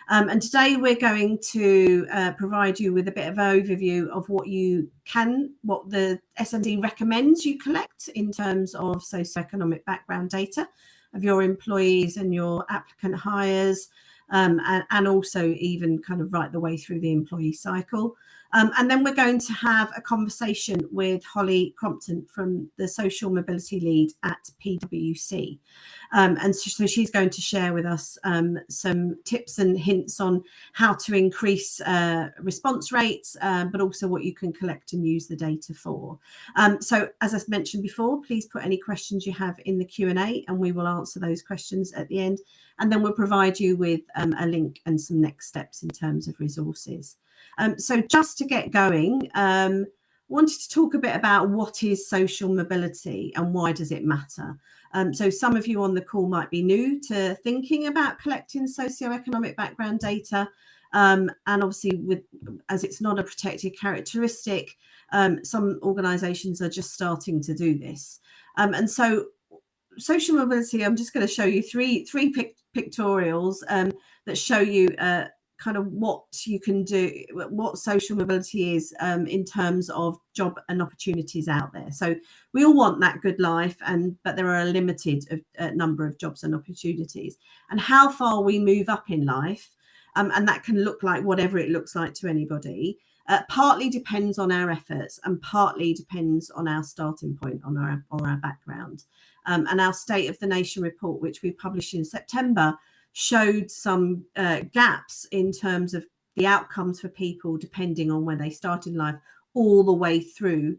And today we're going to provide you with a bit of an overview of what the SMD recommends you collect in terms of socioeconomic background data of your employees and your applicant hires, and also even kind of right the way through the employee cycle. And then we're going to have a conversation with Hollie Crompton from the Social Mobility Lead at PwC. And so she's going to share with us some tips and hints on how to increase response rates, but also what you can collect and use the data for. So as I mentioned before, please put any questions you have in the Q&A and we will answer those questions at the end. And then we'll provide you with a link and some next steps in terms of resources. So just to get going, wanted to talk a bit about what is social mobility and why does it matter. So some of you on the call might be new to thinking about collecting socioeconomic background data. And obviously, as it's not a protected characteristic, some organisations are just starting to do this. And so social mobility, I'm just going to show you three pictorials that show you kind of what you can do, what social mobility is in terms of job and opportunities out there. So we all want that good life, but there are a limited number of jobs and opportunities. And how far we move up in life, and that can look like whatever it looks like to anybody, partly depends on our efforts and partly depends on our starting point, on our background. And our State of the Nation report, which we published in September, showed some gaps in terms of the outcomes for people depending on where they start in life, all the way through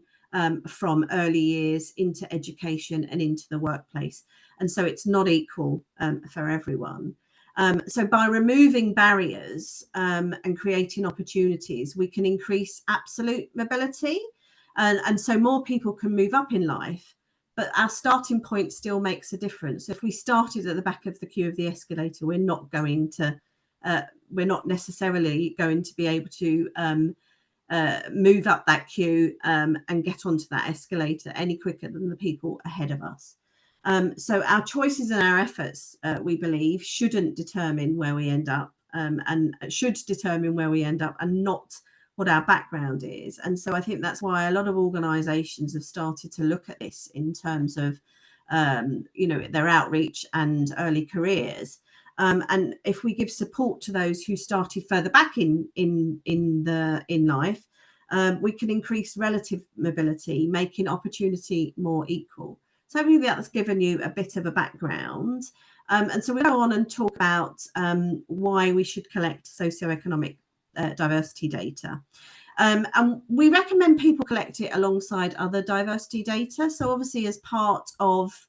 from early years into education and into the workplace. And so it's not equal for everyone. So by removing barriers and creating opportunities, we can increase absolute mobility. And so more people can move up in life. But our starting point still makes a difference. If we started at the back of the queue of the escalator, we're not necessarily going to be able to move up that queue and get onto that escalator any quicker than the people ahead of us. So our choices and our efforts, we believe, shouldn't determine where we end up, and should determine where we end up, and not what our background is. And so I think that's why a lot of organisations have started to look at this in terms of their outreach and early careers. And if we give support to those who started further back in life, we can increase relative mobility, making opportunity more equal. So hopefully that's given you a bit of a background. And so we'll go on and talk about why we should collect socioeconomic diversity data. And we recommend people collect it alongside other diversity data. So obviously, as part of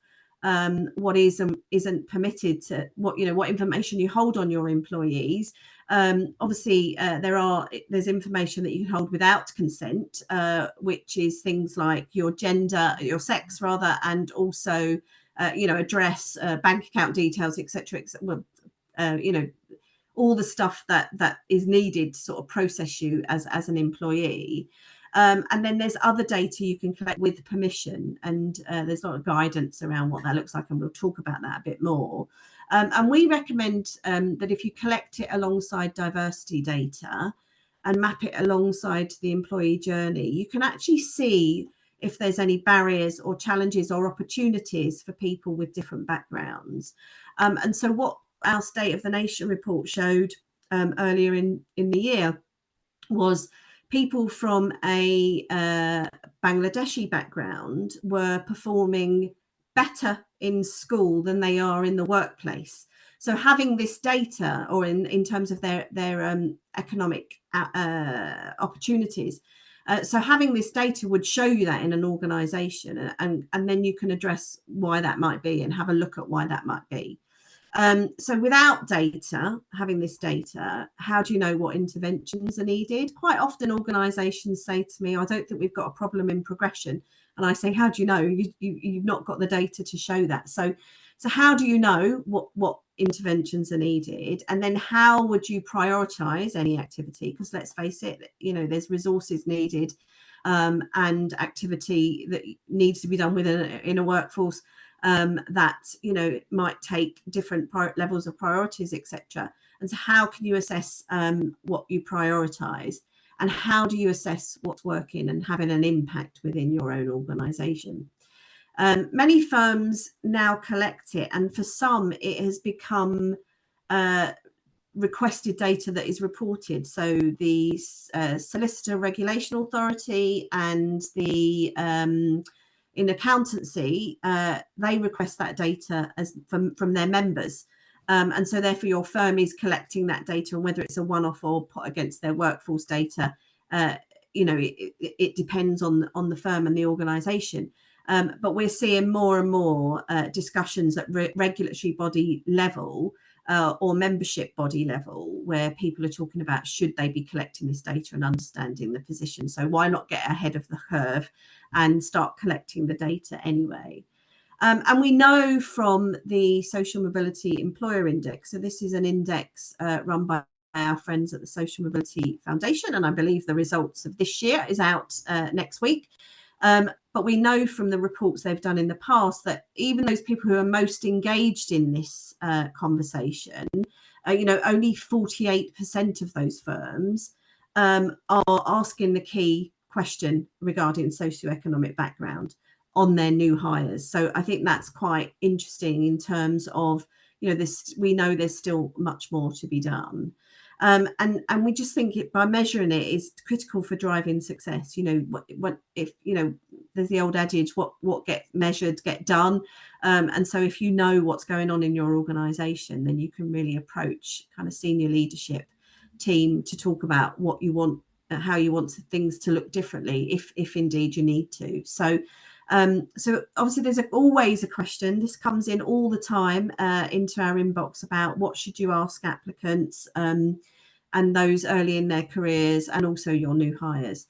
what is and isn't permitted to what information you hold on your employees. Obviously, there's information that you can hold without consent, which is things like your gender, your sex rather, and also address, bank account details, etc. All the stuff that is needed to sort of process you as an employee. And then there's other data you can collect with permission, and there's a lot of guidance around what that looks like, and we'll talk about that a bit more. And we recommend that if you collect it alongside diversity data and map it alongside the employee journey, you can actually see if there's any barriers or challenges or opportunities for people with different backgrounds. And so what our State of the Nation report showed earlier in the year was people from a Bangladeshi background were performing better in school than they are in the workplace. So having this data, or in terms of their economic opportunities, so having this data would show you that in an organisation, and then you can address why that might be and have a look at why that might be. So without data, having this data, how do you know what interventions are needed? Quite often organisations say to me, I don't think we've got a problem in progression. And I say, how do you know? You've not got the data to show that. So how do you know what interventions are needed? And then how would you prioritise any activity? Because let's face it, there's resources needed and activity that needs to be done in a workforce that might take different levels of priorities, etc. And so how can you assess what you prioritize? And how do you assess what's working and having an impact within your own organization? Many firms now collect it, and for some, it has become requested data that is reported. So the Solicitor Regulation Authority and the in accountancy, they request that data as from their members. And so therefore your firm is collecting that data, and whether it's a one-off or put against their workforce data, it depends on the firm and the organization. But we're seeing more and more discussions at regulatory body level or membership body level, where people are talking about should they be collecting this data and understanding the position. So why not get ahead of the curve and start collecting the data anyway? And we know from the Social Mobility Employer Index, so this is an index run by our friends at the Social Mobility Foundation, and I believe the results of this year is out next week. But we know from the reports they've done in the past that even those people who are most engaged in this conversation, only 48% of those firms are asking the key question regarding socioeconomic background on their new hires. So I think that's quite interesting in terms of, this. We know there's still much more to be done. And we just think by measuring it is critical for driving success. What if there's the old adage, what gets measured get done. And so if you know what's going on in your organization, then you can really approach kind of senior leadership team to talk about what you want, how you want things to look differently, if indeed you need to. So obviously there's always a question. This comes in all the time into our inbox about what should you ask applicants and those early in their careers, and also your new hires.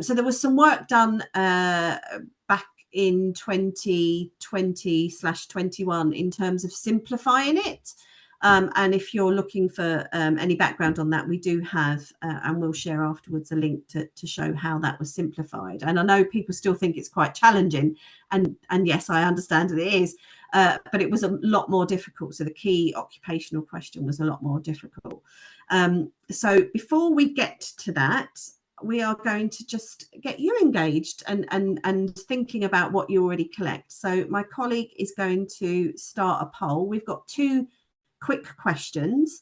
So there was some work done back in 2020/21 in terms of simplifying it. And if you're looking for any background on that, we do have, and we'll share afterwards, a link to show how that was simplified. And I know people still think it's quite challenging, and yes, I understand it is, but it was a lot more difficult. So the key occupational question was a lot more difficult. So before we get to that, we are going to just get you engaged and thinking about what you already collect. So my colleague is going to start a poll. We've got two quick questions.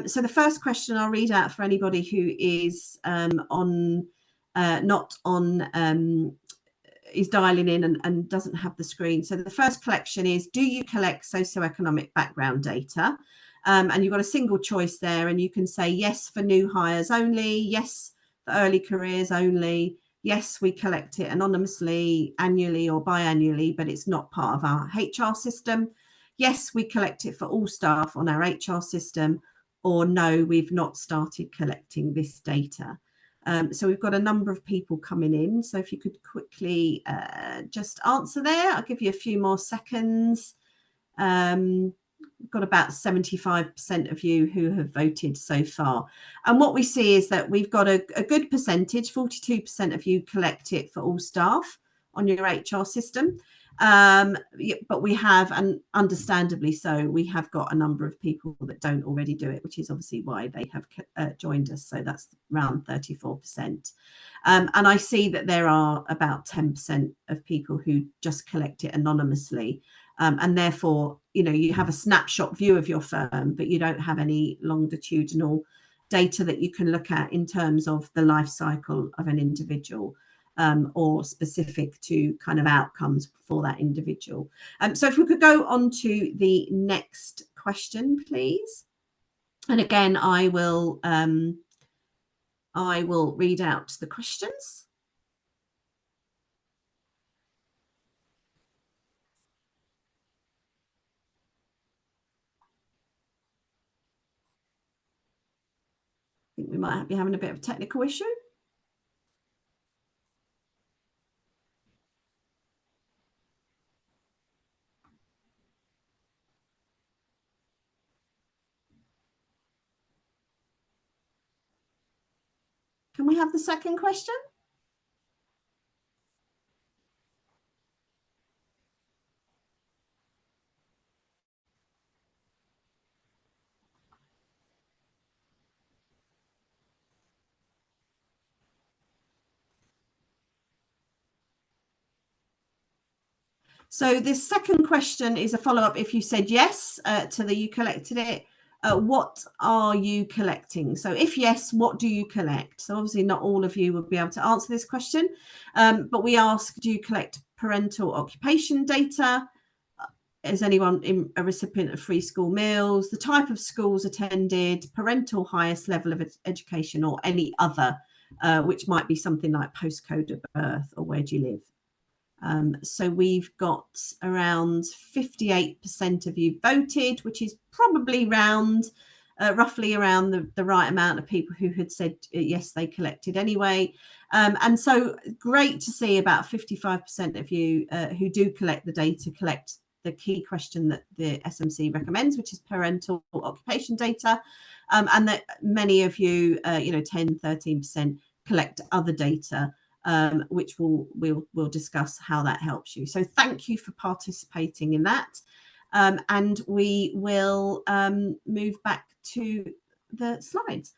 So the first question I'll read out for anybody who is is dialing in and doesn't have the screen. So the first collection is, do you collect socioeconomic background data? And you've got a single choice there, and you can say yes for new hires only, yes for early careers only, yes, we collect it anonymously, annually or biannually, but it's not part of our HR system. Yes, we collect it for all staff on our HR system, or no, we've not started collecting this data. So we've got a number of people coming in. So if you could quickly just answer there, I'll give you a few more seconds. We've got about 75% of you who have voted so far. And what we see is that we've got a good percentage, 42% of you collect it for all staff on your HR system. But we have, and understandably so, we have got a number of people that don't already do it, which is obviously why they have joined us. So that's around 34%. And I see that there are about 10% of people who just collect it anonymously. And therefore, you have a snapshot view of your firm, but you don't have any longitudinal data that you can look at in terms of the life cycle of an individual. Or specific to kind of outcomes for that individual. So if we could go on to the next question, please. And again, I will read out the questions. I think we might be having a bit of a technical issue. Can we have the second question? So this second question is a follow-up. If you said yes to the you collected it, what are you collecting? So if yes, what do you collect? So obviously not all of you would be able to answer this question, but we ask, do you collect parental occupation data? Is anyone a recipient of free school meals? The type of schools attended, parental highest level of education, or any other, which might be something like postcode of birth or where do you live? So we've got around 58% of you voted, which is probably roughly around the right amount of people who had said yes, they collected anyway. And so great to see about 55% of you who do collect the data collect the key question that the SMC recommends, which is parental occupation data, and that many of you, 10, 13% collect other data, which we'll discuss how that helps you. So thank you for participating in that. And we will move back to the slides.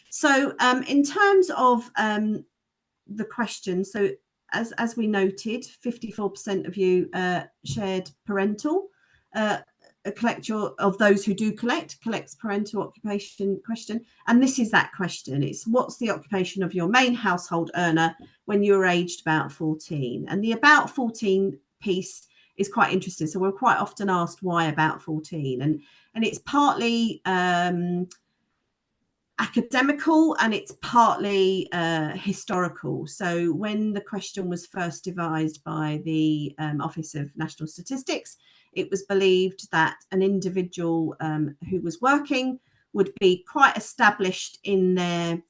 So in terms of the question, so as we noted, 54% of you shared parental. Of those who do collects parental occupation question, and this is that question. It's what's the occupation of your main household earner when you were aged about 14? And the about 14 piece is quite interesting. So we're quite often asked why about 14, and it's partly academical and it's partly historical. So when the question was first devised by the Office of National Statistics, it was believed that an individual who was working would be quite established in their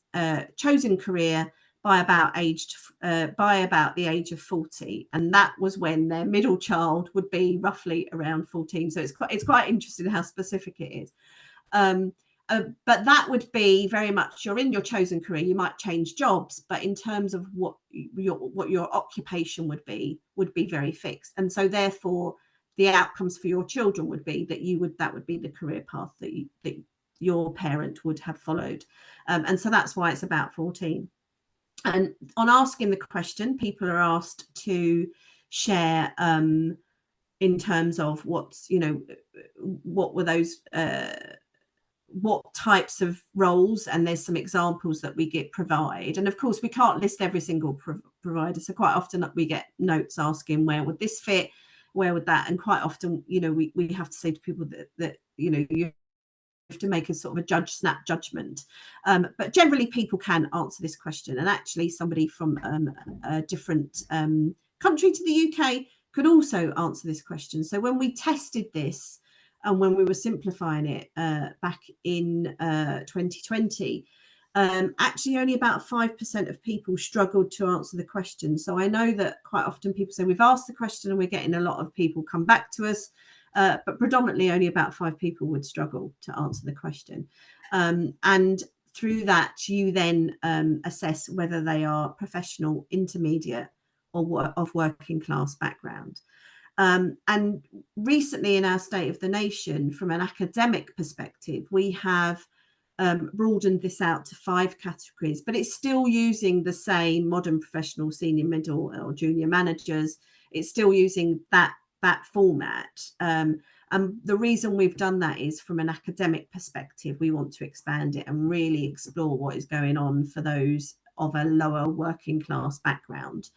chosen career by about the age of 40, and that was when their middle child would be roughly around 14. So it's quite interesting how specific it is. But that would be very much, you're in your chosen career, you might change jobs, but in terms of what your occupation would be very fixed. And so therefore the outcomes for your children would be that would be the career path that your parent would have followed. And so that's why it's about 14. And on asking the question, people are asked to share in terms of what were those what types of roles, and there's some examples that we provide. And of course we can't list every single provider, so quite often we get notes asking where would this fit, where would that, and quite often we have to say to people that you have to make a sort of a snap judgment, but generally people can answer this question, and actually somebody from a different country to the UK could also answer this question. So when we tested this and when we were simplifying it back in 2020, actually only about 5% of people struggled to answer the question. So I know that quite often people say we've asked the question and we're getting a lot of people come back to us, but predominantly only about 5 people would struggle to answer the question. And through that, you then assess whether they are professional, intermediate, or of working class background. And recently in our State of the Nation, from an academic perspective, we have broadened this out to 5 categories, but it's still using the same modern professional, senior, middle, or junior managers. It's still using that format. And the reason we've done that is from an academic perspective, we want to expand it and really explore what is going on for those of a lower working class background.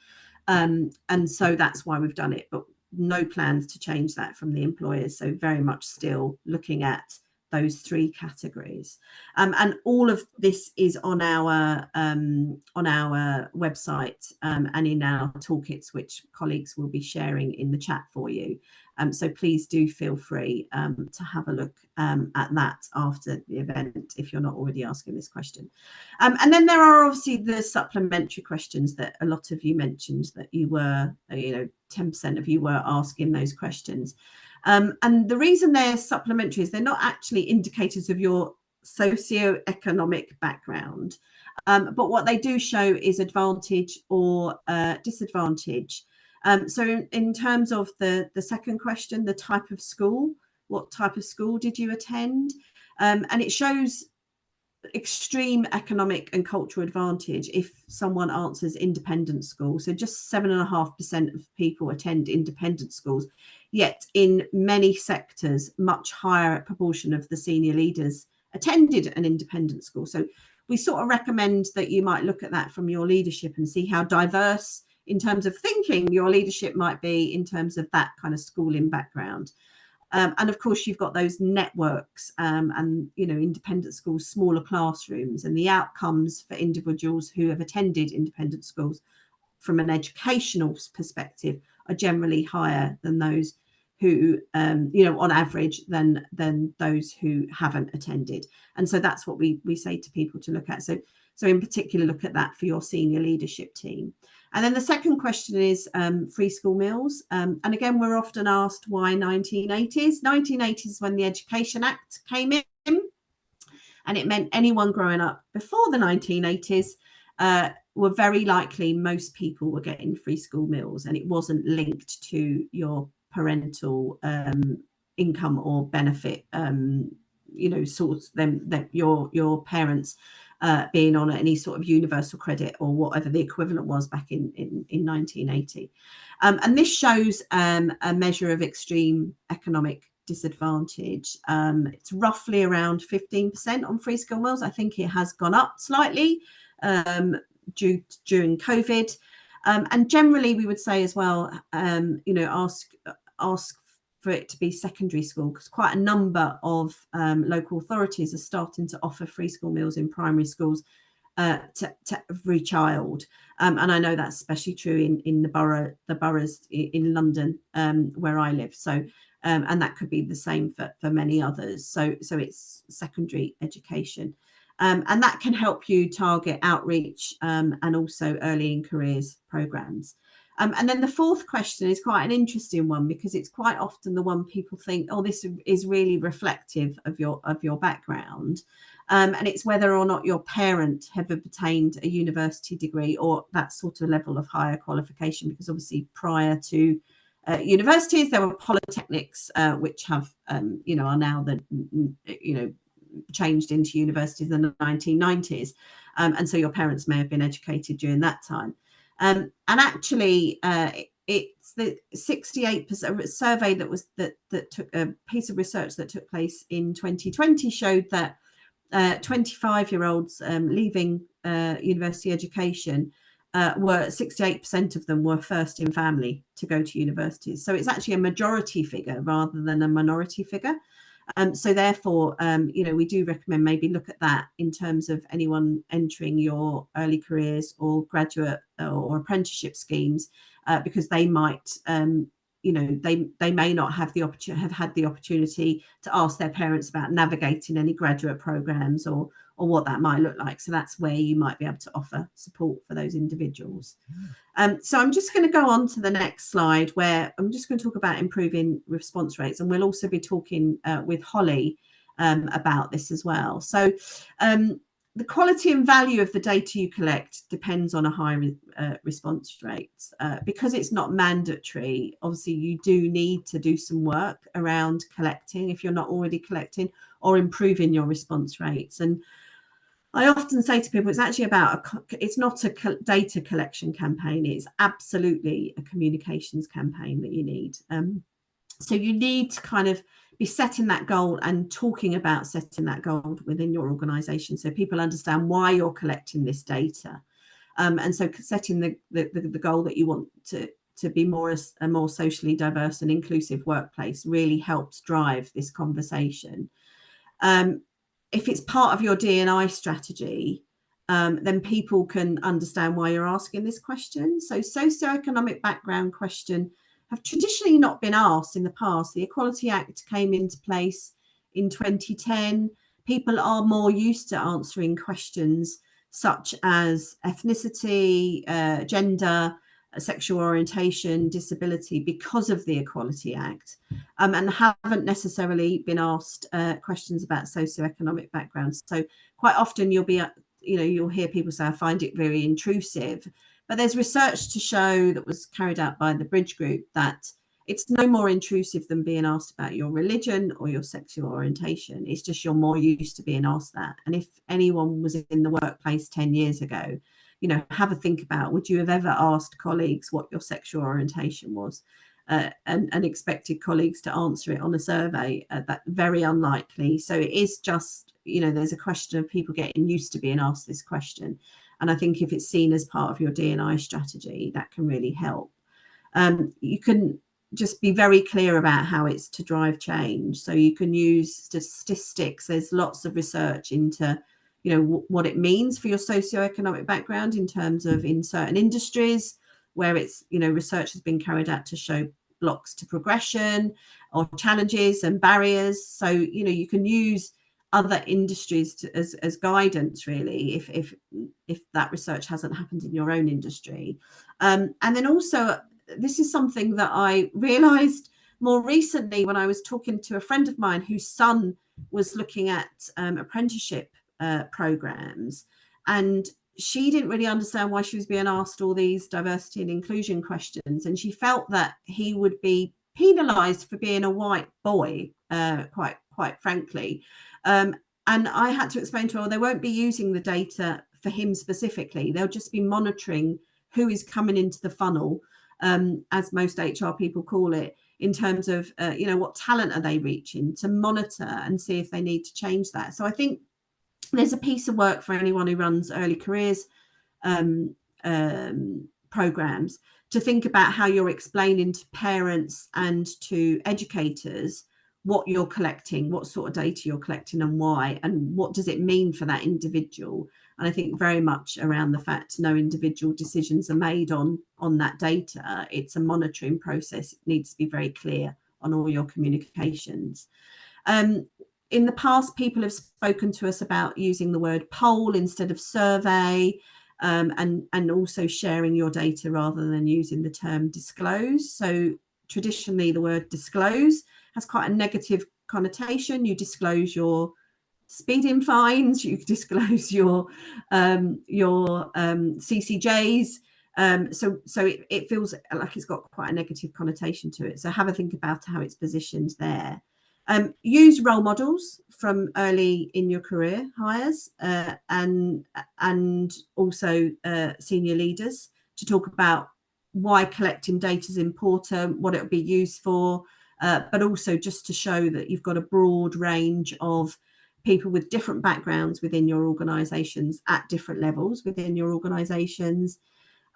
And so that's why we've done it, but no plans to change that from the employers. So very much still looking at those 3 categories. And all of this is on our website and in our toolkits, which colleagues will be sharing in the chat for you. So please do feel free to have a look at that after the event if you're not already asking this question. And then there are obviously the supplementary questions that a lot of you mentioned that you were, 10% of you were asking those questions. And the reason they're supplementary is they're not actually indicators of your socio-economic background, but what they do show is advantage or disadvantage. So in terms of the second question, the type of school, what type of school did you attend? And it shows extreme economic and cultural advantage if someone answers independent school. So just 7.5% of people attend independent schools, yet in many sectors, much higher proportion of the senior leaders attended an independent school. So we sort of recommend that you might look at that from your leadership and see how diverse in terms of thinking your leadership might be in terms of that kind of schooling background. And of course, you've got those networks and, independent schools, smaller classrooms, and the outcomes for individuals who have attended independent schools from an educational perspective are generally higher than those who, on average, than those who haven't attended. And so that's what we say to people to look at. So in particular, look at that for your senior leadership team. And then the second question is free school meals. And again, we're often asked why 1980s. 1980s when the Education Act came in, and it meant anyone growing up before the 1980s were very likely, most people were getting free school meals, and it wasn't linked to your parental income or benefit, sorts that your parents being on any sort of universal credit or whatever the equivalent was back in 1980. And this shows a measure of extreme economic disadvantage. It's roughly around 15% on free school meals. I think it has gone up slightly during COVID. And generally, we would say as well, ask for it to be secondary school, because quite a number of local authorities are starting to offer free school meals in primary schools to every child. And I know that's especially true in the boroughs in London where I live. So and that could be the same for many others. So it's secondary education. And that can help you target outreach and also early in careers programs. And then the fourth question is quite an interesting one, because it's quite often the one people think, oh, this is really reflective of your background. And it's whether or not your parent have obtained a university degree or that sort of level of higher qualification, because obviously prior to universities, there were polytechnics, which have, are now changed into universities in the 1990s. And so your parents may have been educated during that time. And actually, it's the 68% survey that took a piece of research that took place in 2020 showed that 25-year-olds leaving university education were 68% of them were first in family to go to universities. So it's actually a majority figure rather than a minority figure. So therefore, we do recommend maybe look at that in terms of anyone entering your early careers or graduate or apprenticeship schemes, because they might, they may not have had the opportunity to ask their parents about navigating any graduate programs or what that might look like. So that's where you might be able to offer support for those individuals. So I'm just going to go on to the next slide, where I'm just going to talk about improving response rates, and we'll also be talking with Hollie about this as well. So the quality and value of the data you collect depends on a high response rate. Because it's not mandatory, obviously you do need to do some work around collecting if you're not already collecting, or improving your response rates. And I often say to people, it's actually it's not a data collection campaign. It's absolutely a communications campaign that you need. So you need to kind of be setting that goal and talking about setting that goal within your organization, so people understand why you're collecting this data. And so setting the goal that you want to be a more socially diverse and inclusive workplace really helps drive this conversation. If it's part of your D&I strategy, then people can understand why you're asking this question. So socio-economic background question have traditionally not been asked in the past. The Equality Act came into place in 2010. People are more used to answering questions such as ethnicity, gender, sexual orientation, disability, because of the Equality Act, and haven't necessarily been asked questions about socioeconomic backgrounds. So quite often you'll hear people say, I find it very intrusive. But there's research to show, that was carried out by the Bridge Group, that it's no more intrusive than being asked about your religion or your sexual orientation. It's just you're more used to being asked that. And if anyone was in the workplace 10 years ago, you know, have a think about, would you have ever asked colleagues what your sexual orientation was? And expected colleagues to answer it on a survey? That very unlikely. So it is just, you know, there's a question of people getting used to being asked this question. And I think if it's seen as part of your D&I strategy, that can really help. You can just be very clear about how it's to drive change. So you can use statistics. There's lots of research into, you know, what it means for your socio-economic background in terms of in certain industries where it's, you know, research has been carried out to show blocks to progression or challenges and barriers. So, you know, you can use other industries as guidance, really, if that research hasn't happened in your own industry. And then also, this is something that I realized more recently when I was talking to a friend of mine whose son was looking at apprenticeship programs, and she didn't really understand why she was being asked all these diversity and inclusion questions, and she felt that he would be penalized for being a white boy, quite frankly. And I had to explain to her, they won't be using the data for him specifically. They'll just be monitoring who is coming into the funnel, as most HR people call it, in terms of, you know, what talent are they reaching, to monitor and see if they need to change that. So I think there's a piece of work for anyone who runs early careers programs to think about how you're explaining to parents and to educators what you're collecting, what sort of data you're collecting and why, and what does it mean for that individual. And I think very much around the fact no individual decisions are made on that data. It's a monitoring process. It needs to be very clear on all your communications. In the past, people have spoken to us about using the word poll instead of survey, and also sharing your data rather than using the term disclose. So traditionally, the word disclose has quite a negative connotation. You disclose your speeding fines, you disclose your CCJs. So it feels like it's got quite a negative connotation to it. So have a think about how it's positioned there. Use role models from early in your career hires, and also senior leaders to talk about why collecting data is important, what it will be used for, but also just to show that you've got a broad range of people with different backgrounds within your organisations at different levels within your organisations.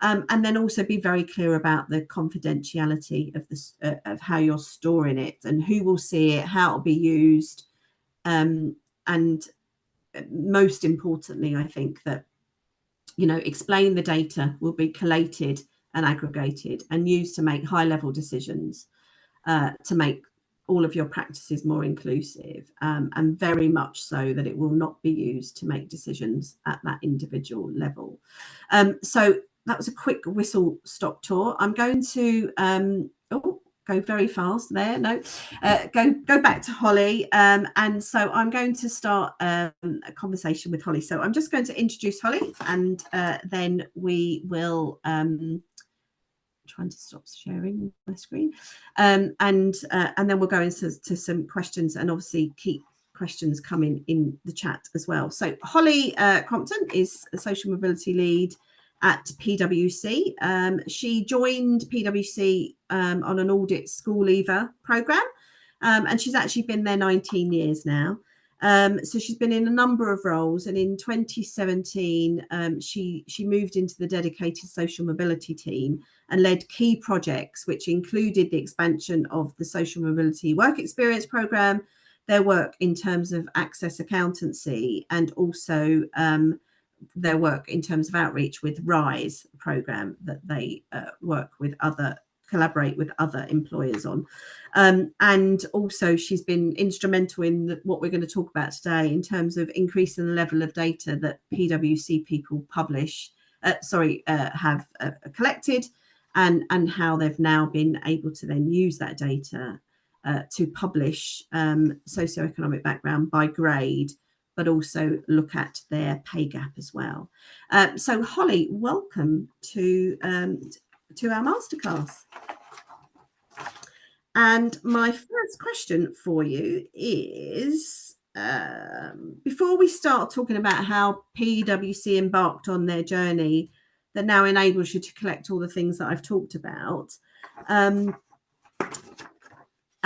And then also be very clear about the confidentiality of this, of how you're storing it and who will see it, how it'll be used. And most importantly, I think that, you know, explain the data will be collated and aggregated and used to make high level decisions, to make all of your practices more inclusive, and very much so that it will not be used to make decisions at that individual level. So that was a quick whistle stop tour. I'm going to go very fast there. No, go back to Hollie. And so I'm going to start a conversation with Hollie. So I'm just going to introduce Hollie, and then we will trying to stop sharing my screen, and then we'll go into some questions, and obviously keep questions coming in the chat as well. So Hollie Crompton is a social mobility lead at PwC. She joined PwC on an audit school leaver program, and she's actually been there 19 years now. So she's been in a number of roles, and in 2017 she moved into the dedicated social mobility team and led key projects which included the expansion of the social mobility work experience program, their work in terms of access accountancy, and also their work in terms of outreach with RISE program that they collaborate with other employers on. And also she's been instrumental in what we're going to talk about today in terms of increasing the level of data that PwC people have collected, and how they've now been able to then use that data to publish socioeconomic background by grade, but also look at their pay gap as well. So Hollie, welcome to our masterclass. And my first question for you is, before we start talking about how PwC embarked on their journey that now enables you to collect all the things that I've talked about,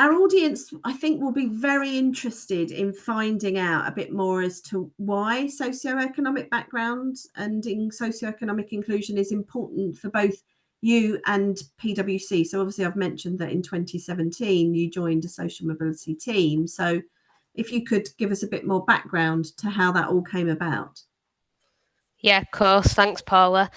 our audience, I think, will be very interested in finding out a bit more as to why socioeconomic background and in socioeconomic inclusion is important for both you and PwC. So obviously I've mentioned that in 2017 you joined a social mobility team. So if you could give us a bit more background to how that all came about. Yeah, of course. Thanks, Paula.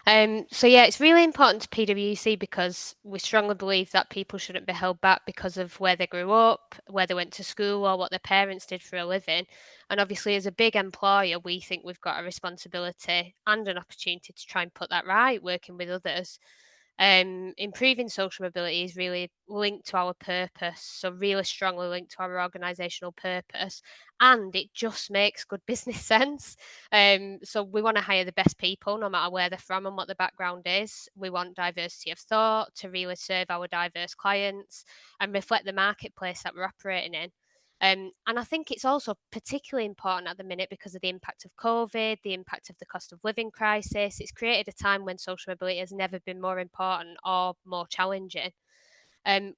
So yeah, it's really important to PwC because we strongly believe that people shouldn't be held back because of where they grew up, where they went to school, or what their parents did for a living. And obviously, as a big employer, we think we've got a responsibility and an opportunity to try and put that right, working with others. Improving social mobility is really linked to our purpose, so really strongly linked to our organisational purpose, and it just makes good business sense. So we want to hire the best people, no matter where they're from and what their background is. We want diversity of thought to really serve our diverse clients and reflect the marketplace that we're operating in. And I think it's also particularly important at the minute because of the impact of COVID, the impact of the cost of living crisis. It's created a time when social mobility has never been more important or more challenging.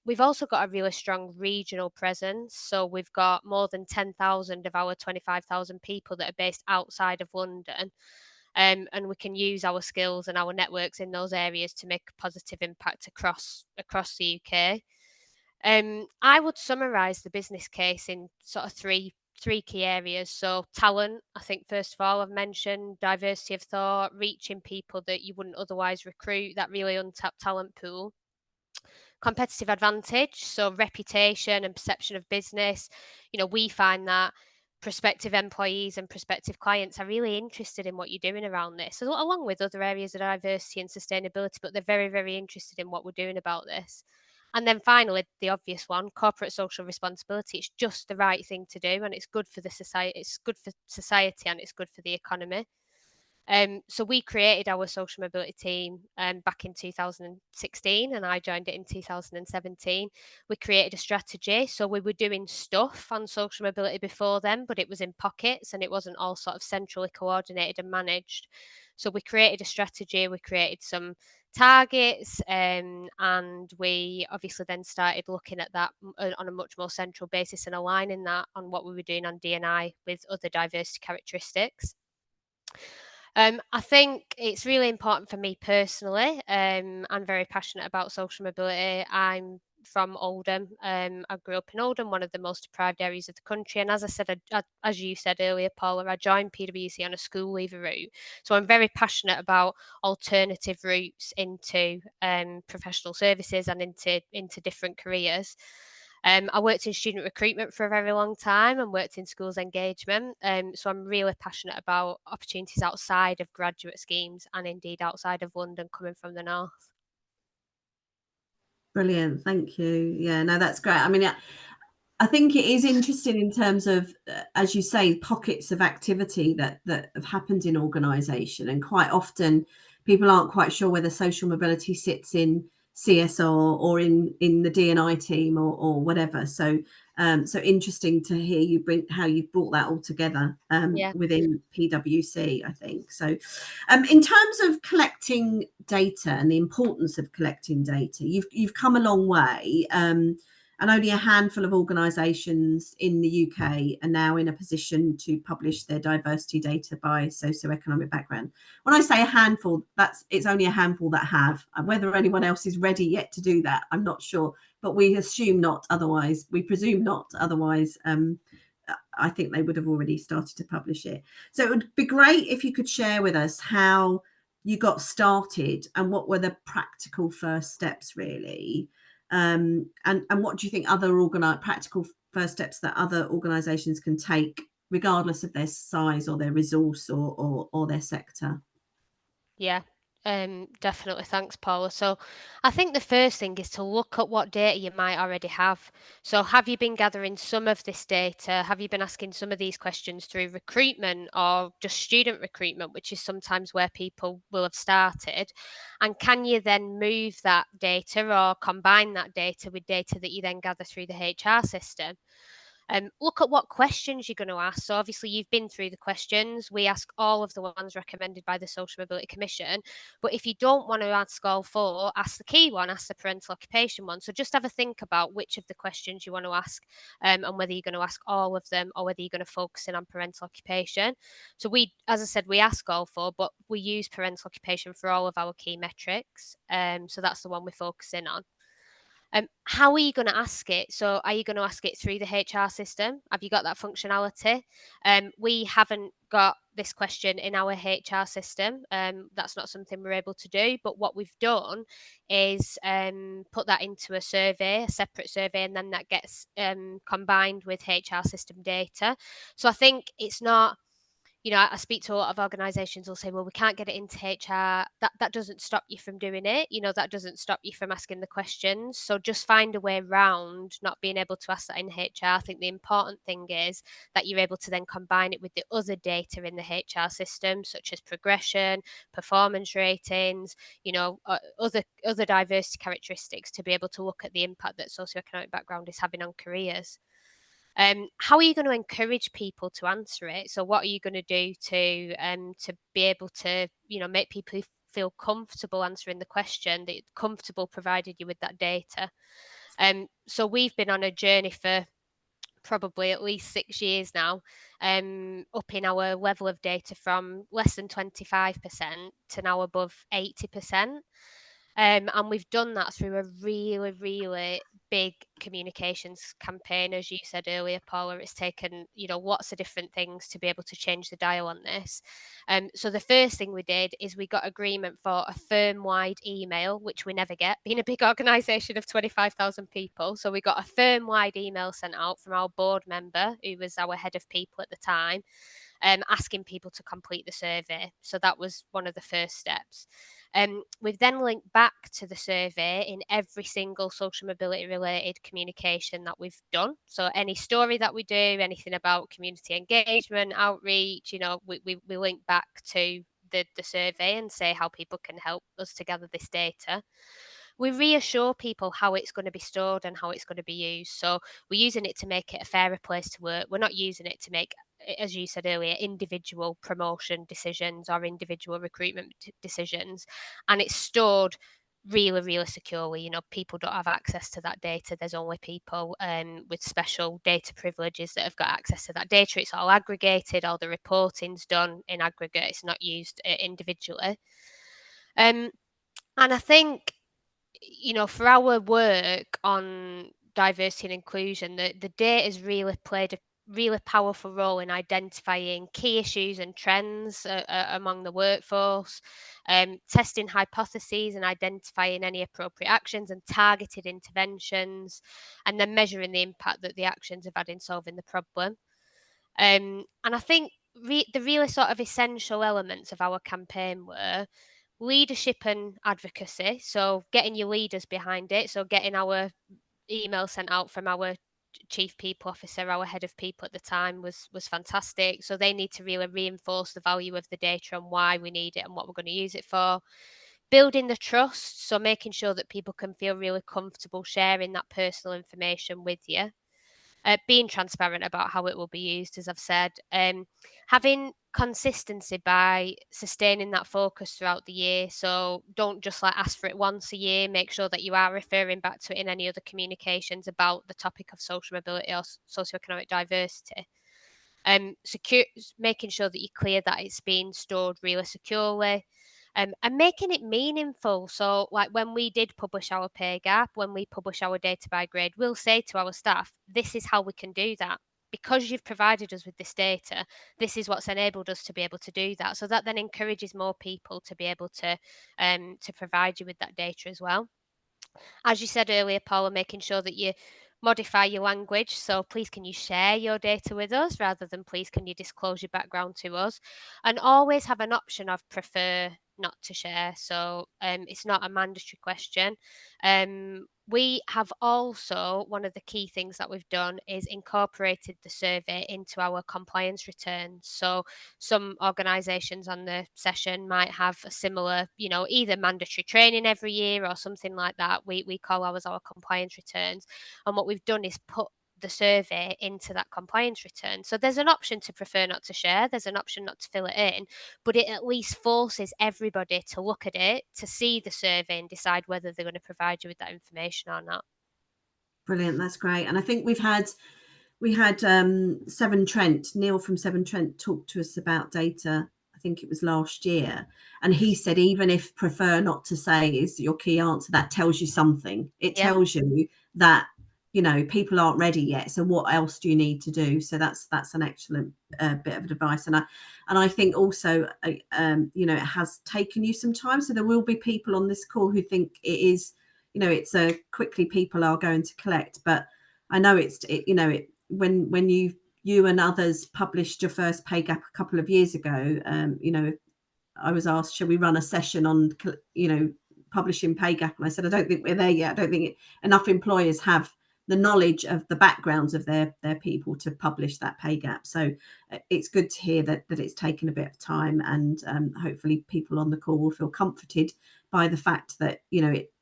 We've also got a really strong regional presence. So we've got more than 10,000 of our 25,000 people that are based outside of London. And we can use our skills and our networks in those areas to make a positive impact across the UK. I would summarize the business case in sort of three key areas. So talent, I think first of all, I've mentioned diversity of thought, reaching people that you wouldn't otherwise recruit, that really untapped talent pool. Competitive advantage, so reputation and perception of business. We find that prospective employees and prospective clients are really interested in what you're doing around this, along with other areas of diversity and sustainability, but they're very, very interested in what we're doing about this. And then finally, the obvious one, corporate social responsibility. It's just the right thing to do, and it's good for the society. It's good for society, and it's good for the economy. So we created our social mobility team back in 2016, and I joined it in 2017. We created a strategy. So we were doing stuff on social mobility before then, but it was in pockets and it wasn't all sort of centrally coordinated and managed. So we created a strategy, we created some targets, and we obviously then started looking at that on a much more central basis and aligning that on what we were doing on D&I with other diversity characteristics. I think it's really important for me personally. I'm very passionate about social mobility. I'm from Oldham. I grew up in Oldham, one of the most deprived areas of the country. And as I said, as you said earlier, Paula, I joined PwC on a school leaver route. So I'm very passionate about alternative routes into professional services and into different careers. I worked in student recruitment for a very long time and worked in schools engagement. So I'm really passionate about opportunities outside of graduate schemes and indeed outside of London coming from the north. Brilliant. Thank you. Yeah, no, that's great. I mean, I think it is interesting in terms of, as you say, pockets of activity that have happened in organisation, and quite often people aren't quite sure whether social mobility sits in CSR or in the D&I team or whatever. So so interesting to hear you how you've brought that all together Yeah. within PwC, I think. So in terms of collecting data and the importance of collecting data, you've come a long way. And only a handful of organisations in the UK are now in a position to publish their diversity data by socio-economic background. When I say a handful, it's only a handful that have. Whether anyone else is ready yet to do that, I'm not sure. But we assume not. Otherwise, we presume not. Otherwise, I think they would have already started to publish it. So it would be great if you could share with us how you got started and what were the practical first steps, really. And what do you think other practical first steps that other organisations can take, regardless of their size or their resource or their sector? Yeah. Definitely. Thanks, Paula. So I think the first thing is to look at what data you might already have. So have you been gathering some of this data? Have you been asking some of these questions through recruitment or just student recruitment, which is sometimes where people will have started? And can you then move that data or combine that data with data that you then gather through the HR system? Look at what questions you're going to ask. So obviously you've been through the questions. We ask all of the ones recommended by the Social Mobility Commission. But if you don't want to ask all four, ask the key one, ask the parental occupation one. So just have a think about which of the questions you want to ask, and whether you're going to ask all of them or whether you're going to focus in on parental occupation. So we, as I said, we ask all four, but we use parental occupation for all of our key metrics. So that's the one we focus in on. How are you going to ask it? So are you going to ask it through the HR system? Have you got that functionality? We haven't got this question in our HR system. That's not something we're able to do. But what we've done is put that into a survey, a separate survey, and then that gets combined with HR system data. So I think it's not, I speak to a lot of organisations who'll say, well, we can't get it into HR. That doesn't stop you from doing it. That doesn't stop you from asking the questions. So just find a way around not being able to ask that in HR. I think the important thing is that you're able to then combine it with the other data in the HR system, such as progression, performance ratings, other diversity characteristics, to be able to look at the impact that socioeconomic background is having on careers. How are you going to encourage people to answer it? So what are you going to do to be able to make people feel comfortable answering the question, that comfortable provided you with that data? So we've been on a journey for probably at least 6 years now, upping our level of data from less than 25% to now above 80%. And we've done that through a really, really big communications campaign. As you said earlier, Paula, it's taken, lots of different things to be able to change the dial on this. So the first thing we did is we got agreement for a firm-wide email, which we never get, being a big organisation of 25,000 people. So we got a firm-wide email sent out from our board member, who was our head of people at the time, asking people to complete the survey. So that was one of the first steps. We've then linked back to the survey in every single social mobility related communication that we've done. So any story that we do, anything about community engagement, outreach, we link back to the survey and say how people can help us to gather this data. We reassure people how it's going to be stored and how it's going to be used. So we're using it to make it a fairer place to work. We're not using it to make, as you said earlier, individual promotion decisions or individual recruitment decisions. And it's stored really, really securely. People don't have access to that data. There's only people with special data privileges that have got access to that data. It's all aggregated, all the reporting's done in aggregate. It's not used individually. And I think, for our work on diversity and inclusion, the data has really played a really powerful role in identifying key issues and trends among the workforce, testing hypotheses and identifying any appropriate actions and targeted interventions, and then measuring the impact that the actions have had in solving the problem. And I think the really sort of essential elements of our campaign were leadership and advocacy. So getting your leaders behind it. So getting our email sent out from our chief people officer, our head of people at the time, was fantastic. So they need to really reinforce the value of the data and why we need it and what we're going to use it for. Building the trust, so making sure that people can feel really comfortable sharing that personal information with you. Being transparent about how it will be used, as I've said, having consistency by sustaining that focus throughout the year. So don't just ask for it once a year. Make sure that you are referring back to it in any other communications about the topic of social mobility or socioeconomic diversity. Making sure that you're clear that it's being stored really securely. And making it meaningful. So when we did publish our pay gap, when we publish our data by grade, we'll say to our staff, this is how we can do that. Because you've provided us with this data, this is what's enabled us to be able to do that. So that then encourages more people to be able to provide you with that data as well. As you said earlier, Paula, making sure that you modify your language. So please can you share your data with us rather than please can you disclose your background to us, and always have an option of prefer not to share. So it's not a mandatory question. We have also, one of the key things that we've done is incorporated the survey into our compliance returns. So some organisations on the session might have a similar, either mandatory training every year or something like that. We call ours our compliance returns. And what we've done is put the survey into that compliance return. So there's an option to prefer not to share, there's an option not to fill it in, but it at least forces everybody to look at it, to see the survey and decide whether they're going to provide you with that information or not. Brilliant, that's great. And I think we had Severn Trent, Neil from Severn Trent, talk to us about data. I think it was last year, and he said even if prefer not to say is your key answer, that tells you something. It tells you that people aren't ready yet. So what else do you need to do? So that's an excellent bit of advice. And I think also it has taken you some time. So there will be people on this call who think it is, it's a quickly people are going to collect, but I know when you and others published your first pay gap a couple of years ago, I was asked, shall we run a session on, publishing pay gap? And I said, I don't think we're there yet. I don't think enough employers have the knowledge of the backgrounds of their people to publish that pay gap. So it's good to hear that it's taken a bit of time, and hopefully people on the call will feel comforted by the fact that,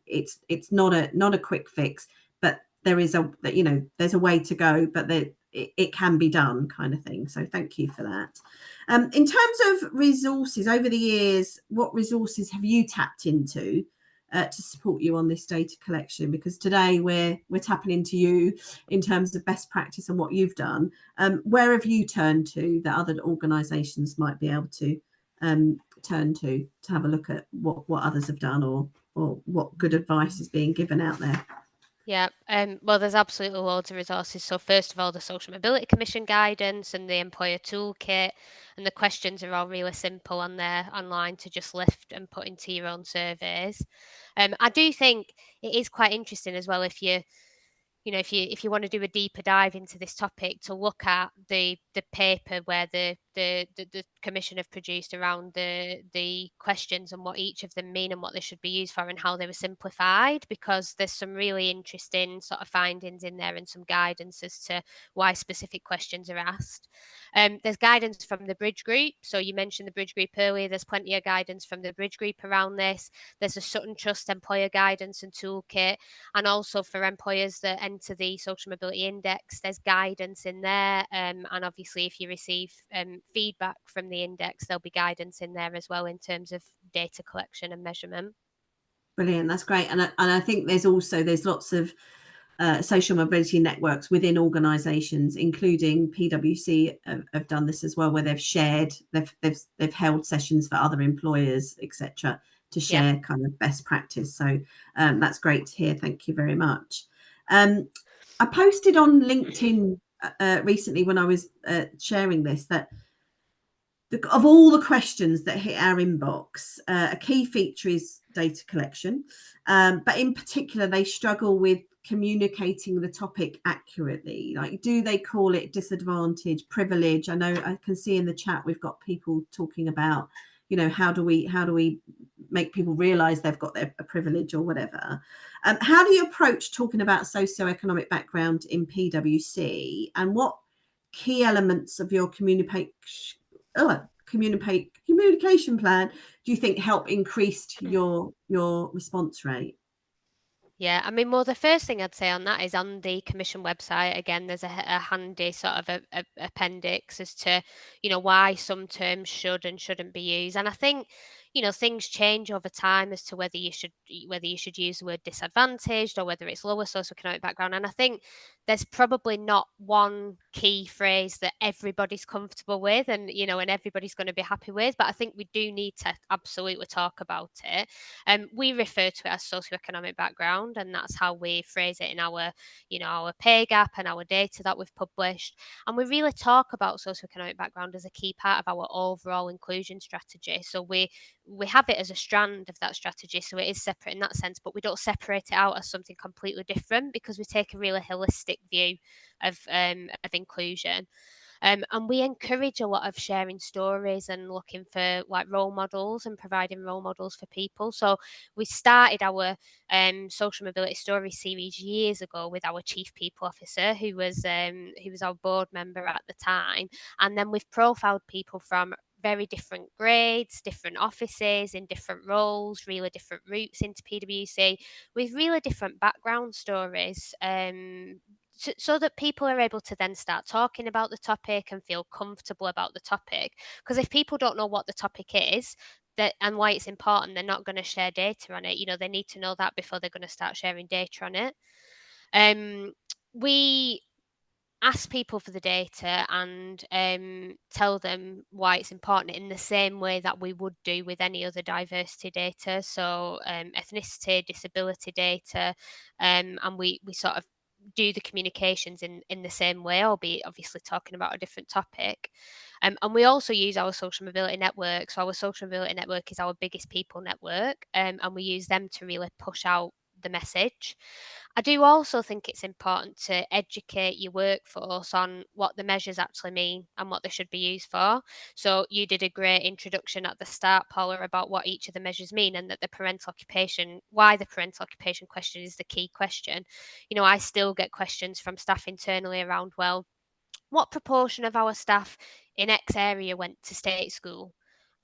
it's not a quick fix, but there is there's a way to go, but it can be done, kind of thing. So thank you for that. In terms of resources over the years, what resources have you tapped into to support you on this data collection? Because today we're tapping into you in terms of best practice and what you've done. Where have you turned to that other organisations might be able to turn to have a look at what others have done, or what good advice is being given out there? Yeah, well, there's absolutely loads of resources. So first of all, the Social Mobility Commission guidance and the Employer Toolkit, and the questions are all really simple on there online to just lift and put into your own surveys. I do think it is quite interesting as well if if you want to do a deeper dive into this topic, to look at the paper where the commission have produced around the questions and what each of them mean and what they should be used for and how they were simplified, because there's some really interesting sort of findings in there and some guidance as to why specific questions are asked. There's guidance from the Bridge Group. So you mentioned the Bridge Group earlier. There's plenty of guidance from the Bridge Group around this. There's a Sutton Trust employer guidance and toolkit, and also for employers that enter the Social Mobility Index, there's guidance in there. And obviously, if you receive feedback from the index, there'll be guidance in there as well in terms of data collection and measurement. Brilliant, that's great. And I think there's lots of social mobility networks within organisations, including PwC, have done this as well, where they've held sessions for other employers, etc., to share kind of best practice. So that's great to hear. Thank you very much. I posted on LinkedIn recently when I was sharing this that of all the questions that hit our inbox, a key feature is data collection, but in particular they struggle with communicating the topic accurately. Like, do they call it disadvantage, privilege? I know I can see in the chat we've got people talking about, how do we make people realize they've got a privilege or whatever. How do you approach talking about socio-economic background in PwC, and what key elements of your communication plan do you think help increase your response rate? Yeah, I mean, well, the first thing I'd say on that is on the commission website. Again, there's a handy sort of a appendix as to, why some terms should and shouldn't be used. And I think, things change over time as to whether you should use the word disadvantaged or whether it's lower socioeconomic background. And I think there's probably not one key phrase that everybody's comfortable with and everybody's going to be happy with. But I think we do need to absolutely talk about it. We refer to it as socioeconomic background, and that's how we phrase it in our, our pay gap and our data that we've published. And we really talk about socioeconomic background as a key part of our overall inclusion strategy. So we have it as a strand of that strategy, so it is separate in that sense, but we don't separate it out as something completely different because we take a really holistic view of inclusion. And we encourage a lot of sharing stories and looking for like role models and providing role models for people. So we started our social mobility story series years ago with our chief people officer, who was our board member at the time, and then we've profiled people from very different grades, different offices, in different roles, really different routes into PwC, with really different background stories. So that people are able to then start talking about the topic and feel comfortable about the topic. Because if people don't know what the topic is, that and why it's important, they're not going to share data on it. They need to know that before they're going to start sharing data on it. We ask people for the data and tell them why it's important in the same way that we would do with any other diversity data. So ethnicity, disability data, and we sort of do the communications in the same way, albeit obviously talking about a different topic. And we also use our social mobility network. So our social mobility network is our biggest people network, and we use them to really push out the message. I do also think it's important to educate your workforce on what the measures actually mean and what they should be used for. So you did a great introduction at the start, Paula, about what each of the measures mean, and that why the parental occupation question is the key question. I still get questions from staff internally around, well, what proportion of our staff in X area went to state school?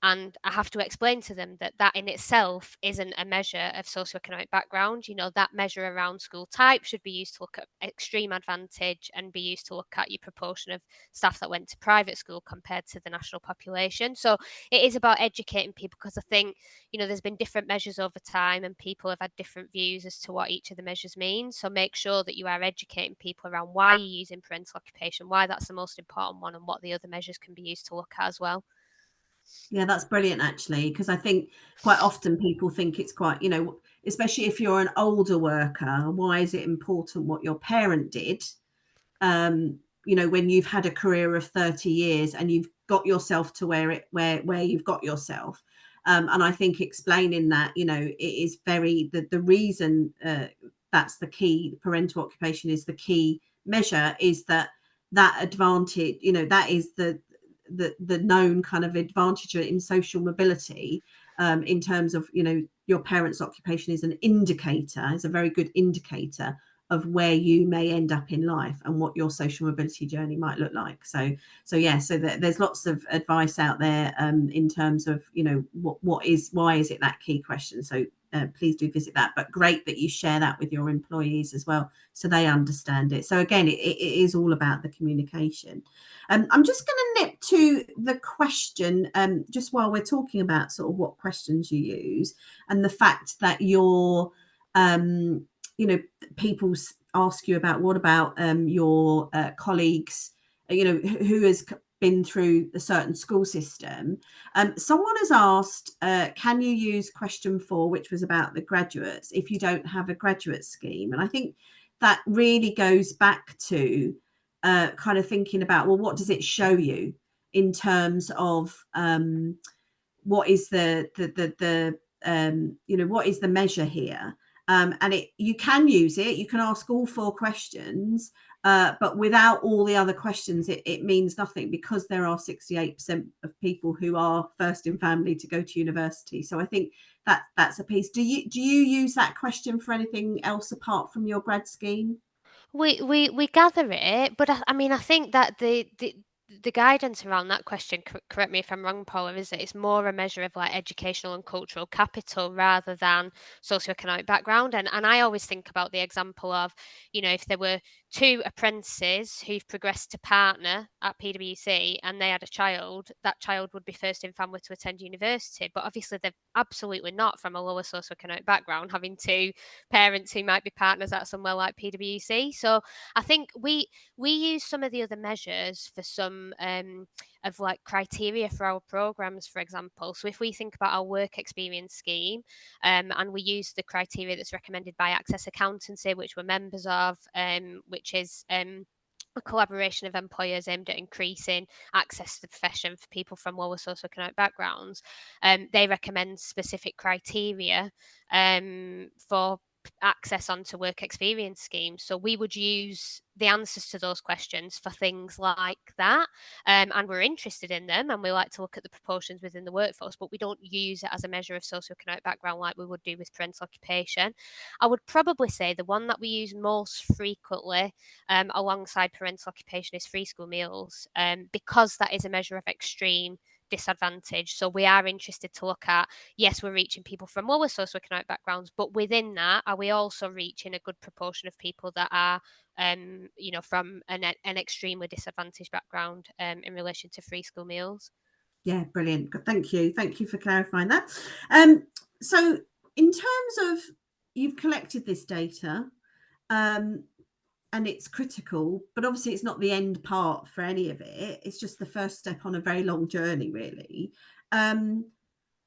And I have to explain to them that that in itself isn't a measure of socioeconomic background. That measure around school type should be used to look at extreme advantage and be used to look at your proportion of staff that went to private school compared to the national population. So it is about educating people, because I think, there's been different measures over time and people have had different views as to what each of the measures means. So make sure that you are educating people around why you're using parental occupation, why that's the most important one, and what the other measures can be used to look at as well. Yeah, that's brilliant, actually, because I think quite often people think it's quite, especially if you're an older worker, why is it important what your parent did? When you've had a career of 30 years and you've got yourself to where you've got yourself. And I think explaining that, it is the reason that's the key, parental occupation is the key measure, is that advantage, that is the known kind of advantage in social mobility, in terms of, your parents' occupation is a very good indicator of where you may end up in life and what your social mobility journey might look like. So there's lots of advice out there in terms of, why is it that key question. So please do visit that. But great that you share that with your employees as well, so they understand it. So again, it is all about the communication. I'm just going to nip to the question, just while we're talking about sort of what questions you use, and the fact that people ask you about, what about your colleagues, who has been through a certain school system. Someone has asked, can you use question 4, which was about the graduates, if you don't have a graduate scheme? And I think that really goes back to kind of thinking about, well, what does it show you in terms of what is what is the measure here? And you can use it. You can ask all 4 questions, but without all the other questions, it means nothing, because there are 68% of people who are first in family to go to university. So I think that's a piece. Do you use that question for anything else apart from your grad scheme? We gather it, but I mean, I think that the guidance around that question, correct me if I'm wrong, Paula, is that it's more a measure of like educational and cultural capital rather than socioeconomic background. And I always think about the example of, if there were 2 apprentices who've progressed to partner at PwC and they had a child, that child would be first in family to attend university. But obviously they're absolutely not from a lower socioeconomic background, having 2 parents who might be partners at somewhere like PwC. So I think we use some of the other measures for some of like criteria for our programs, for example. So if we think about our work experience scheme, and we use the criteria that's recommended by Access Accountancy, which we're members of, which is a collaboration of employers aimed at increasing access to the profession for people from lower socioeconomic backgrounds. They recommend specific criteria for access onto work experience schemes. So we would use the answers to those questions for things like that. And we're interested in them, and we like to look at the proportions within the workforce, but we don't use it as a measure of socioeconomic background like we would do with parental occupation. I would probably say the one that we use most frequently alongside parental occupation is free school meals, because that is a measure of extreme disadvantage. So we are interested to look at, yes, we're reaching people from lower socioeconomic backgrounds, but within that, are we also reaching a good proportion of people that are, from an extremely disadvantaged background in relation to free school meals? Yeah, brilliant. Thank you for clarifying that. So in terms of, you've collected this data, and it's critical, but obviously it's not the end part for any of it. It's just the first step on a very long journey, really.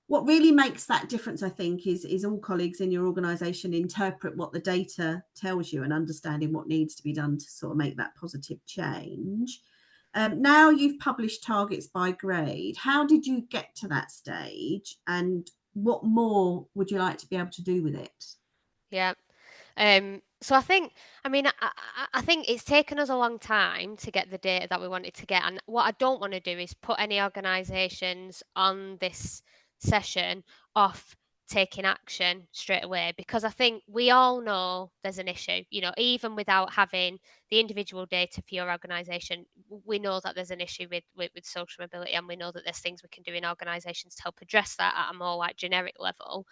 What really makes that difference, I think, is all colleagues in your organisation interpret what the data tells you and understanding what needs to be done to sort of make that positive change. Now you've published targets by grade. How did you get to that stage, and what more would you like to be able to do with it? Yeah. So I think, I think it's taken us a long time to get the data that we wanted to get. And what I don't want to do is put any organisations on this session off taking action straight away, because I think we all know there's an issue. Even without having the individual data for your organisation, we know that there's an issue with social mobility, and we know that there's things we can do in organisations to help address that at a more like generic level.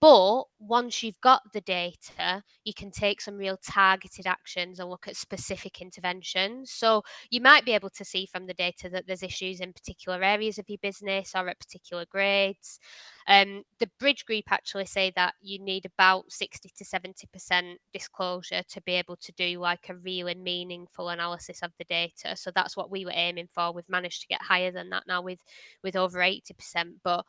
But once you've got the data, you can take some real targeted actions and look at specific interventions. So you might be able to see from the data that there's issues in particular areas of your business or at particular grades. The Bridge Group actually say that you need about 60 to 70% disclosure to be able to do like a really meaningful analysis of the data. So that's what we were aiming for. We've managed to get higher than that now with over 80%. But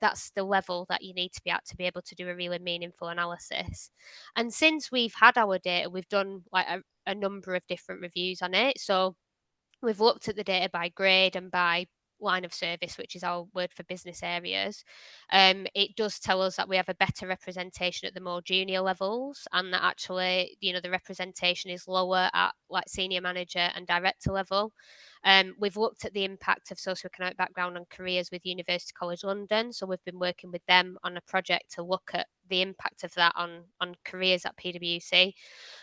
that's the level that you need to be at to be able to do a really meaningful analysis. And since we've had our data, we've done like a number of different reviews on it. So we've looked at the data by grade and by line of service, which is our word for business areas. It does tell us that we have a better representation at the more junior levels, and that actually, the representation is lower at like senior manager and director level. We've looked at the impact of socioeconomic background on careers with University College London. So we've been working with them on a project to look at the impact of that on careers at PwC.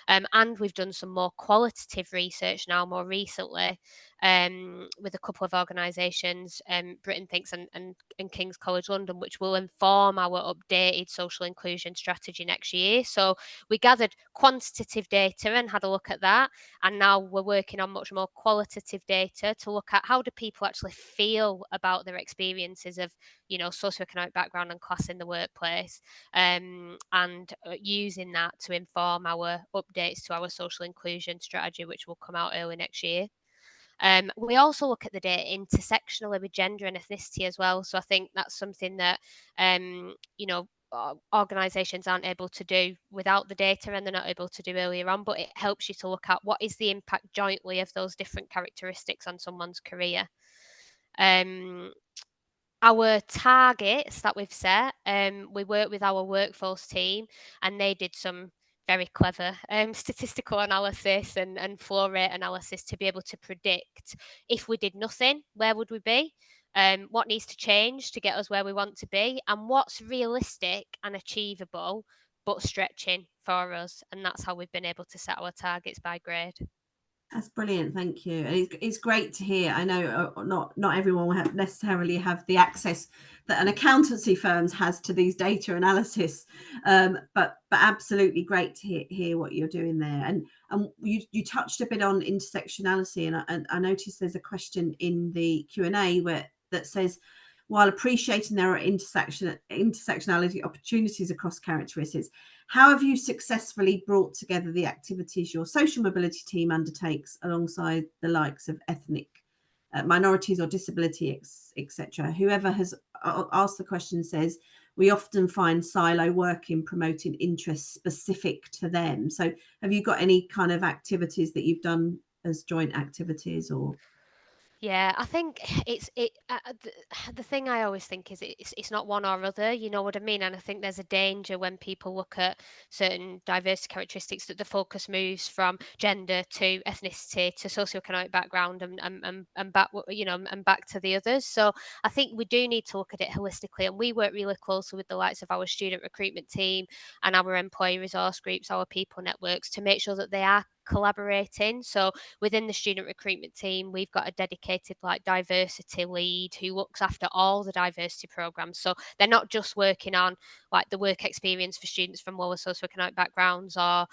And we've done some more qualitative research now more recently with a couple of organisations, Britain Thinks and King's College London, which will inform our updated social inclusion strategy next year. So we gathered quantitative data and had a look at that. And now we're working on much more qualitative data to look at how do people actually feel about their experiences of, socioeconomic background and class in the workplace, and using that to inform our updates to our social inclusion strategy, which will come out early next year. We also look at the data intersectionally with gender and ethnicity as well. So I think that's something that, organisations aren't able to do without the data, and they're not able to do earlier on, but it helps you to look at what is the impact jointly of those different characteristics on someone's career. Our targets that we've set, we work with our workforce team, and they did some very clever statistical analysis and flow rate analysis to be able to predict if we did nothing, where would we be? What needs to change to get us where we want to be, and what's realistic and achievable but stretching for us. And that's how we've been able to set our targets by grade. That's brilliant, thank you. And it's great to hear. I know not everyone will necessarily have the access that an accountancy firm has to these data analysis, but absolutely great to hear what you're doing there. And you touched a bit on intersectionality, and I noticed there's a question in the Q&A that says, while appreciating there are intersectionality opportunities across characteristics, how have you successfully brought together the activities your social mobility team undertakes alongside the likes of ethnic minorities or disability, etc.? Whoever has asked the question says, we often find silo work in promoting interests specific to them. So have you got any kind of activities that you've done as joint activities or? Yeah, I think the thing I always think is it's not one or other, you know what I mean? And I think there's a danger when people look at certain diversity characteristics that the focus moves from gender to ethnicity to socioeconomic background and back, you know, and back to the others. So I think we do need to look at it holistically, and we work really closely with the likes of our student recruitment team and our employee resource groups, our people networks, to make sure that they are collaborating. So within the student recruitment team, we've got a dedicated like diversity lead who looks after all the diversity programs. So they're not just working on like the work experience for students from lower socioeconomic backgrounds, or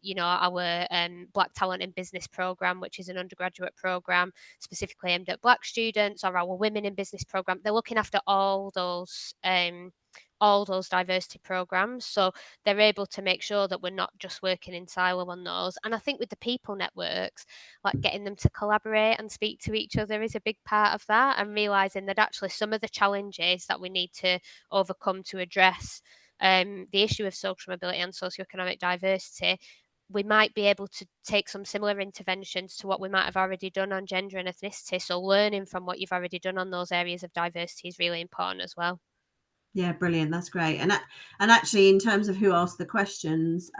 you know, our Black Talent in Business program, which is an undergraduate program specifically aimed at Black students, or our Women in Business program. They're looking after all those diversity programs. So they're able to make sure that we're not just working in silo on those. And I think with the people networks, like getting them to collaborate and speak to each other is a big part of that, and realizing that actually some of the challenges that we need to overcome to address the issue of social mobility and socioeconomic diversity, we might be able to take some similar interventions to what we might have already done on gender and ethnicity. So learning from what you've already done on those areas of diversity is really important as well. Yeah, brilliant. That's great. And actually, in terms of who asked the questions,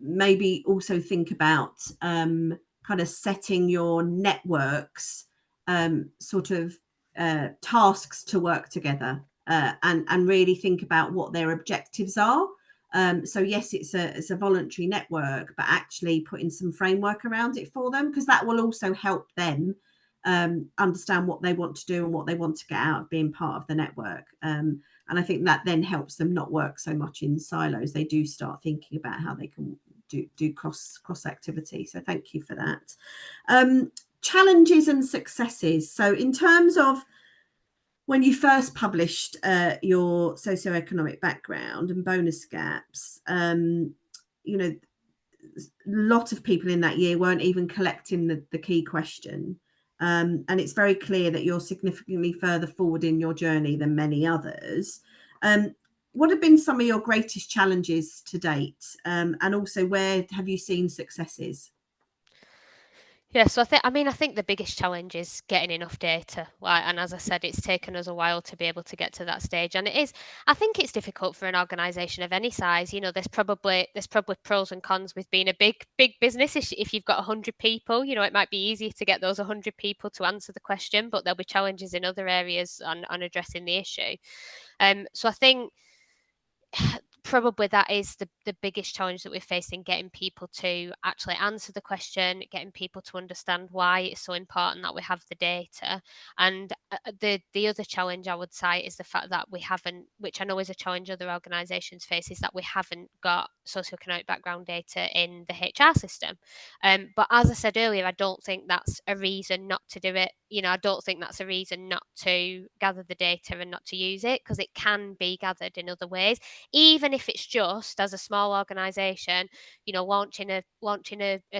maybe also think about kind of setting your networks sort of tasks to work together, and really think about what their objectives are. So yes, it's a voluntary network, but actually putting some framework around it for them, because that will also help them understand what they want to do and what they want to get out of being part of the network. And I think that then helps them not work so much in silos. They do start thinking about how they can do cross activity. So thank you for that. Challenges and successes. So in terms of when you first published your socioeconomic background and bonus gaps, you know, a lot of people in that year weren't even collecting the key question. And it's very clear that you're significantly further forward in your journey than many others. What have been some of your greatest challenges to date? And also, where have you seen successes? Yeah, so I think the biggest challenge is getting enough data. Like, and as I said, it's taken us a while to be able to get to that stage, and I think it's difficult for an organisation of any size. You know, there's probably pros and cons with being a big business. If you've got 100 people, you know, it might be easier to get those 100 people to answer the question, but there'll be challenges in other areas on addressing the issue. So I think probably that is the biggest challenge that we're facing, getting people to actually answer the question, getting people to understand why it's so important that we have the data. And the other challenge I would say is the fact that we haven't, which I know is a challenge other organisations face, is that we haven't got socioeconomic background data in the HR system. But as I said earlier, I don't think that's a reason not to do it. You know, I don't think that's a reason not to gather the data and not to use it, because it can be gathered in other ways, even if it's just as a small organization, you know, launching a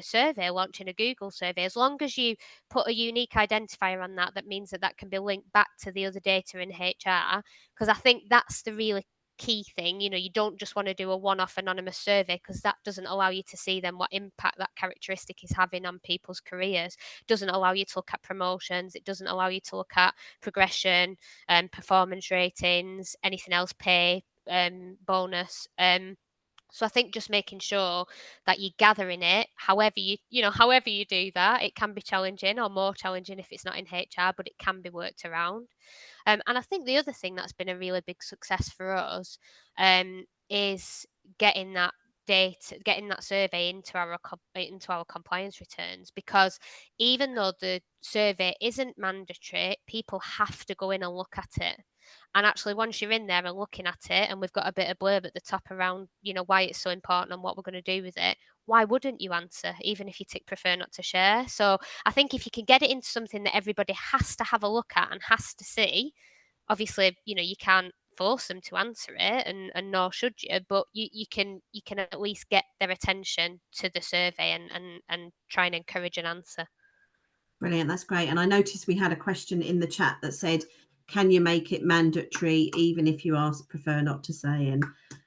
survey, launching a Google survey. As long as you put a unique identifier on that, that means that can be linked back to the other data in HR, because I think that's the really key thing. You know, you don't just want to do a one-off anonymous survey, because that doesn't allow you to see then what impact that characteristic is having on people's careers. It doesn't allow you to look at promotions, it doesn't allow you to look at progression and performance ratings, anything else, pay, bonus. So I think just making sure that you're gathering it, however you do that, it can be challenging, or more challenging if it's not in HR, but it can be worked around. And I think the other thing that's been a really big success for us is getting that data, getting that survey into our compliance returns, because even though the survey isn't mandatory, people have to go in and look at it. And actually, once you're in there and looking at it, and we've got a bit of blurb at the top around, you know, why it's so important and what we're going to do with it, why wouldn't you answer, even if you tick prefer not to share? So I think if you can get it into something that everybody has to have a look at and has to see, obviously, you know, you can't force them to answer it, and nor should you, but you can at least get their attention to the survey and try and encourage an answer. Brilliant. That's great. And I noticed we had a question in the chat that said, can you make it mandatory even if you prefer not to say? And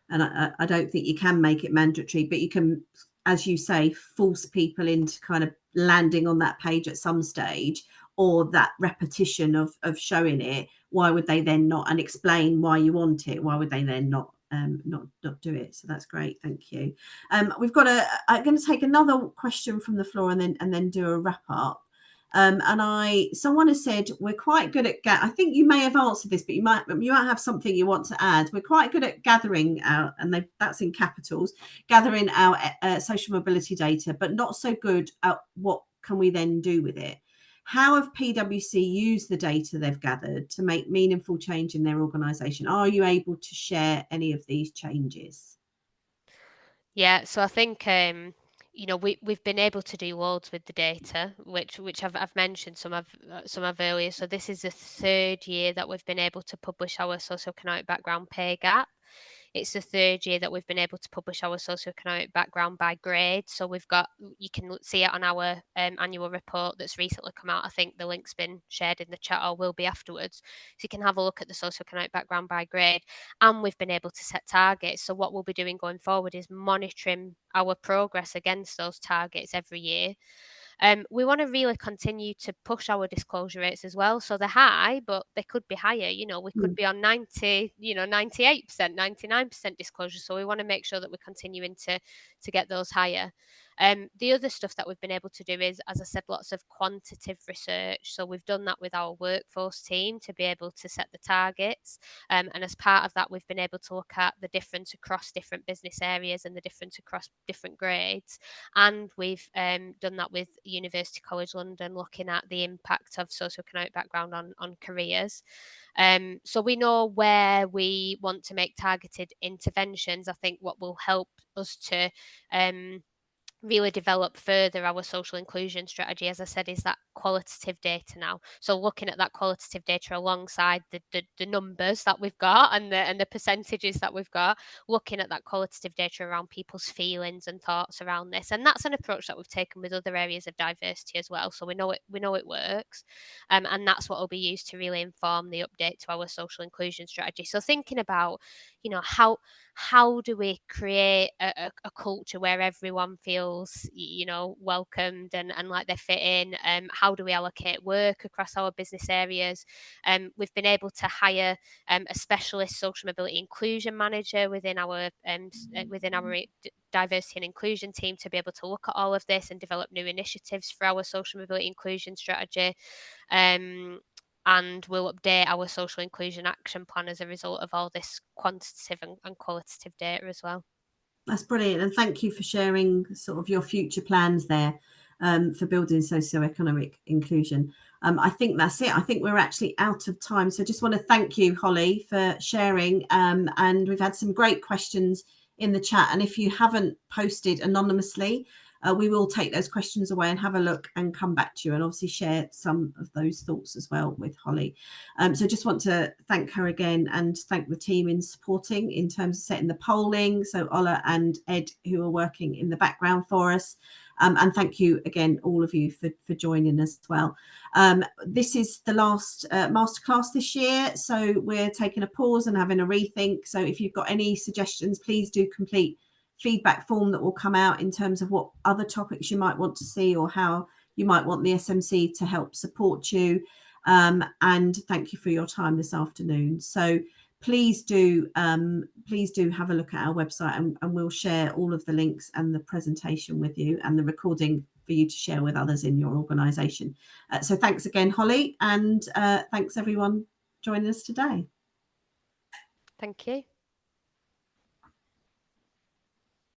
I don't think you can make it mandatory, but you can, as you say, force people into kind of landing on that page at some stage, or that repetition of showing it, why would they then not, and explain why you want it, why would they then not do it? So that's great, thank you. I'm going to take another question from the floor and then do a wrap up. Someone has said we're quite good at I think you may have answered this, but you might have something you want to add. We're quite good at gathering our, and that's in capitals, gathering our social mobility data, but not so good at what can we then do with it. How have PwC used the data they've gathered to make meaningful change in their organisation? Are you able to share any of these changes? Yeah, so I think we've been able to do loads with the data, which I've mentioned some of earlier. So this is the 3rd year that we've been able to publish our socio-economic background pay gap. It's the 3rd year that we've been able to publish our socio-economic background by grade. So you can see it on our annual report that's recently come out. I think the link's been shared in the chat or will be afterwards. So you can have a look at the socio-economic background by grade. And we've been able to set targets. So what we'll be doing going forward is monitoring our progress against those targets every year. We want to really continue to push our disclosure rates as well. So they're high, but they could be higher. We could be on 98%, 99% disclosure. So we want to make sure that we're continuing to get those higher. The other stuff that we've been able to do is, as I said, lots of quantitative research. So we've done that with our workforce team to be able to set the targets. And as part of that, we've been able to look at the difference across different business areas and the difference across different grades. And we've done that with University College London, looking at the impact of socioeconomic background on careers. So we know where we want to make targeted interventions. I think what will help us to really develop further our social inclusion strategy, as I said, is that qualitative data now. So looking at that qualitative data alongside the numbers that we've got and the percentages that we've got, looking at that qualitative data around people's feelings and thoughts around this. And that's an approach that we've taken with other areas of diversity as well. So we know it works. And that's what will be used to really inform the update to our social inclusion strategy. So thinking about, how do we create a culture where everyone feels welcomed and like they fit in? How do we allocate work across our business areas? We've been able to hire a specialist social mobility inclusion manager within our diversity and inclusion team to be able to look at all of this and develop new initiatives for our social mobility inclusion strategy. And we'll update our social inclusion action plan as a result of all this quantitative and qualitative data as well. That's brilliant, and thank you for sharing sort of your future plans there for building socio-economic inclusion. I think that's it. I think we're actually out of time, so I just want to thank you, Hollie, for sharing. And we've had some great questions in the chat, and if you haven't posted anonymously, we will take those questions away and have a look and come back to you, and obviously share some of those thoughts as well with Hollie. So just want to thank her again and thank the team in supporting in terms of setting the polling. So Ola and Ed, who are working in the background for us. And thank you again, all of you, for joining us as well. This is the last masterclass this year, so we're taking a pause and having a rethink. So if you've got any suggestions, please do complete feedback form that will come out in terms of what other topics you might want to see or how you might want the SMC to help support you. And thank you for your time this afternoon. So please do have a look at our website, and we'll share all of the links and the presentation with you and the recording for you to share with others in your organisation. So thanks again, Hollie, and thanks everyone joining us today. Thank you.